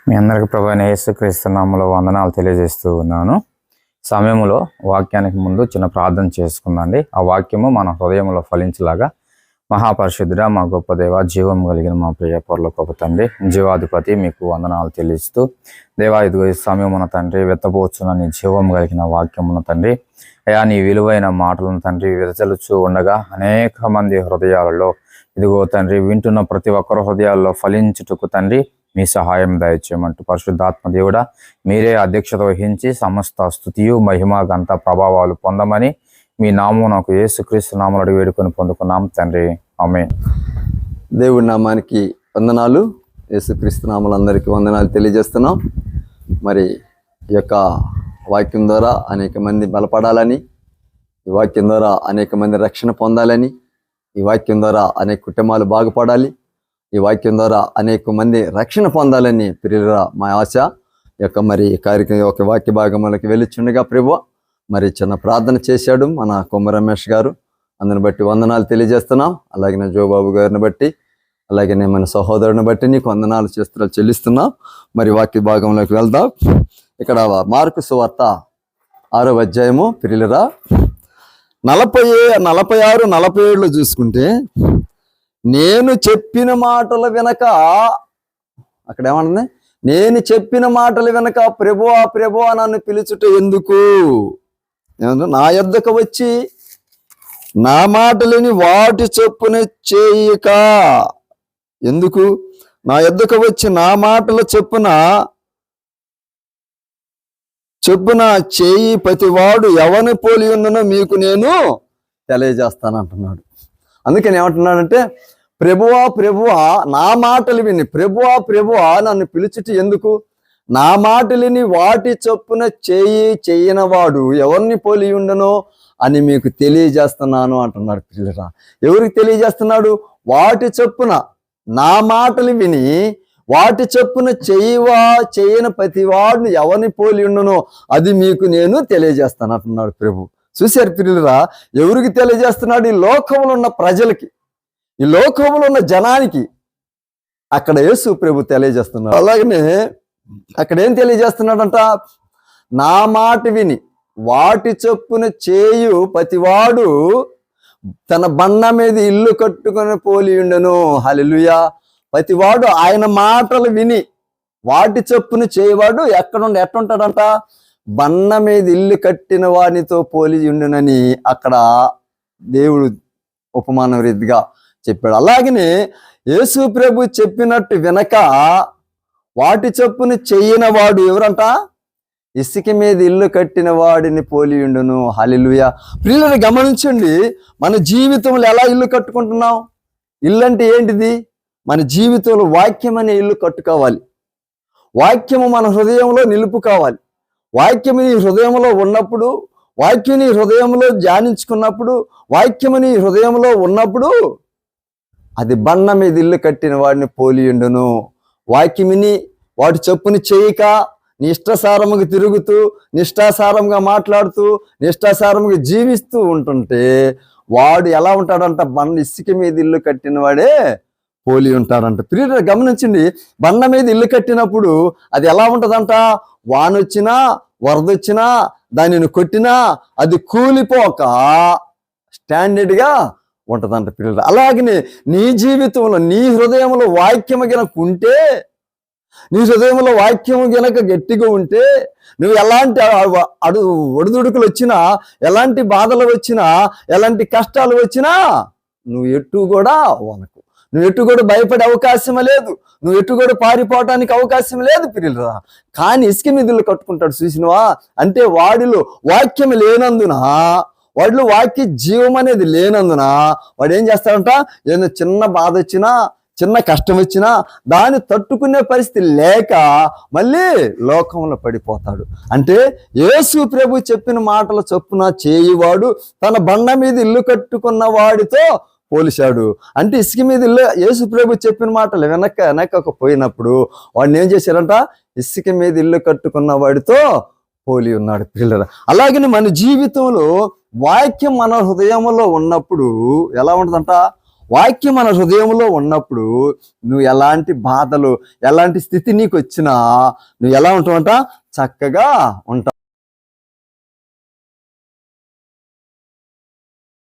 మీ అందరికి ప్రభువైన యేసుక్రీస్తు నామములో వందనాలు తెలియజేస్తూ ఉన్నాను. సమయంలో వాక్యానికి ముందు చిన్న ప్రార్థన చేసుకుందండి. ఆ వాక్యము మన హృదయంలో ఫలించేలాగా మహాపరిశుద్ధుడా, మా గొప్ప దేవ, జీవం కలిగిన మా ప్రియ పరలోకపు తండ్రి, జీవాధిపతి, మీకు వందనాలు తెలియజేస్తూ దేవా, ఇదిగో ఈ సమయమున తండ్రి వెత్తబోచున్న నీ జీవం కలిగిన వాక్యమున తండ్రి, అయా నీ విలువైన మాటలను తండ్రి విదచలుచూ ఉండగా అనేక మంది హృదయాలలో ఇదిగో తండ్రి వింటున్న ప్రతి ఒక్కరి హృదయాల్లో ఫలించుటకు తండ్రి మీ సహాయం దయచేయమంటూ పరిశుద్ధాత్మ దేవుడా, మీరే అధ్యక్షత వహించి సమస్త స్తుతియు మహిమ గంత ప్రభావాలు పొందమని మీ నామం నాకు యేసుక్రీస్తు నామములో అడిగి వేడుకొని పొందుకున్నాం తండ్రి, ఆమేన్. దేవుడి నామానికి వందనాలు. యేసుక్రీస్తు నామములో అందరికీ వందనాలు తెలియజేస్తున్నాం. మరి ఈ యొక్క వాక్యం ద్వారా అనేక మంది బలపడాలని, ఈ వాక్యం ద్వారా అనేక మంది రక్షణ పొందాలని, ఈ వాక్యం ద్వారా అనేక కుటుంబాలు బాగుపడాలి, ఈ వాక్యం ద్వారా అనేక మంది రక్షణ పొందాలని ప్రియుల మా ఆశ. మరి కార్యక్రమం ఒక వాక్య భాగంలోకి వెళ్ళిచుండగా ప్రభు మరి చిన్న ప్రార్థన చేశాడు మన కొమ్మ రమేష్ గారు. అందుని బట్టి వందనాలు తెలియజేస్తున్నాం. అలాగే నా జోబాబు గారిని బట్టి, అలాగే నేను మన సహోదరుని బట్టి నీకు వందనాలు చెల్లిస్తున్నాం. మరి వాక్య భాగంలోకి వెళ్దాం. ఇక్కడ మార్కు సువార్త 6వ అధ్యాయము ప్రియులరా 46, 47 చూసుకుంటే, నేను చెప్పిన మాటలు వినక, అక్కడ ఏమంటుంది, నేను చెప్పిన మాటలు వినక ప్రభువా ప్రభువా నన్ను పిలుచుట ఎందుకు? నా యొద్దకు వచ్చి నా మాటలని వాటి చొప్పున చేయక ఎందుకు? నా యొద్దకు వచ్చి నా మాటల చొప్పున చేయి ప్రతివాడు ఎవరిని పోలి ఉందనో మీకు నేను తెలియజేస్తానంటున్నాడు. అందుకని ఏమంటున్నాడంటే, ప్రభువా ప్రభువా నా మాటలు విని, ప్రభువా ప్రభువా నన్ను పిలుచుట ఎందుకు? నా మాటలని వాటి చొప్పున చేయనవాడు ఎవరిని పోలి ఉండనో అని మీకు తెలియజేస్తున్నాను అంటున్నాడు పిల్లరా. ఎవరికి తెలియజేస్తున్నాడు? వాటి చొప్పున నా మాటలు విని వాటి చొప్పున చేయని ప్రతి వాడిని ఎవరిని పోలి ఉండనో అది మీకు నేను తెలియజేస్తాను అంటున్నాడు ప్రభు. చూశారు పిల్లరా, ఎవరికి తెలియజేస్తున్నాడు? ఈ లోకంలో ఉన్న ప్రజలకి, ఈ లోకంలో ఉన్న జనానికి అక్కడ యేసు ప్రభు తెలియజేస్తున్నాడు. అలాగనే అక్కడ ఏం తెలియజేస్తున్నాడంట? నా మాట విని వాటి చొప్పున చేయు ప్రతివాడు తన బండ మీద ఇల్లు కట్టుకొని పోలి ఉండను. హల్లెలూయా. ప్రతివాడు ఆయన మాటలు విని వాటి చొప్పున చేయవాడు ఎట్లుంటాడంట? బండ మీద ఇల్లు కట్టిన వానితో పోలి ఉండునని అక్కడ దేవుడు ఉపమానం రీతిగా చెప్పాడు. అలాగనే యేసు ప్రభు చెప్పినట్టు వినక వాటి చొప్పున చెయ్యని వాడు ఎవరంట? ఇసుక మీద ఇల్లు కట్టిన వాడిని పోలి ఉండును. హల్లెలూయా. ప్రియులను గమనించండి, మన జీవితంలో ఎలా ఇల్లు కట్టుకుంటున్నాం? ఇల్లు అంటే ఏంటిది? మన జీవితంలో వాక్యం అనే ఇల్లు కట్టుకోవాలి. వాక్యము మన హృదయంలో నిలుపు కావాలి. వాక్యము నీ హృదయంలో ఉన్నప్పుడు, వాక్యం నీ హృదయంలో ధ్యానించుకున్నప్పుడు, వాక్యము నీ హృదయంలో ఉన్నప్పుడు అది బండ మీద ఇల్లు కట్టిన వాడిని పోలి ఉండును. వాక్యమిని వాటి చొప్పుని చేయక నీ ఇష్టాసారముగా తిరుగుతూ, నిష్ఠాసారంగా మాట్లాడుతూ, నిష్ఠాసారంగా జీవిస్తూ ఉంటుంటే వాడు ఎలా ఉంటాడంట? ఇసుక మీద ఇల్లు కట్టిన వాడే పోలి ఉంటారంట. ప్రియులు గమనించండి, బండ మీద ఇల్లు కట్టినప్పుడు అది ఎలా ఉంటదంట? వానొచ్చినా వరదొచ్చినా దానిని కొట్టినా అది కూలిపోక స్టాండర్డ్గా ఉంటదంట పిల్లలు. అలాగనే నీ జీవితంలో నీ హృదయంలో వాక్యము గనక ఉంటే, నీ హృదయంలో వాక్యము గనక గట్టిగా ఉంటే, నువ్వు ఎలాంటి ఒడిదుడుకులు వచ్చినా, ఎలాంటి బాధలు వచ్చినా, ఎలాంటి కష్టాలు వచ్చినా నువ్వు ఎటు కూడా వనకు, నువ్వు ఎటు కూడా భయపడే అవకాశం లేదు, నువ్వు ఎటు కూడా పారిపోవటానికి అవకాశం లేదు పిల్లరా. కానీ ఇసుక మీదలు కట్టుకుంటాడు చూసినవా? అంటే వాడిలో వాక్యం లేనందున, వాడిలో వాక్య జీవం అనేది లేనందున వాడు ఏం చేస్తాడంట? ఏదైనా చిన్న బాధ వచ్చినా, చిన్న కష్టం వచ్చినా దాన్ని తట్టుకునే పరిస్థితి లేక మళ్ళీ లోకంలో పడిపోతాడు. అంటే యేసు ప్రభు చెప్పిన మాటల చొప్పున చేయువాడు తన బండ మీద ఇల్లు కట్టుకున్న వాడితో పోలిశాడు. అంటే ఇసుక మీద ఇల్లు, యేసు ప్రభు చెప్పిన మాటలు వెనకపోయినప్పుడు వాడిని ఏం చేశారంట? ఇసుక మీద ఇల్లు కట్టుకున్న వాడితో పోలి ఉన్నాడు పిల్లలు. అలాగని మన జీవితంలో వాక్యం మన హృదయంలో ఉన్నప్పుడు ఎలా ఉంటుందంట? వాక్యం మన హృదయంలో ఉన్నప్పుడు నువ్వు ఎలాంటి బాధలు, ఎలాంటి స్థితి నీకు వచ్చినా నువ్వు ఎలా ఉంటావంట? చక్కగా ఉంటావు.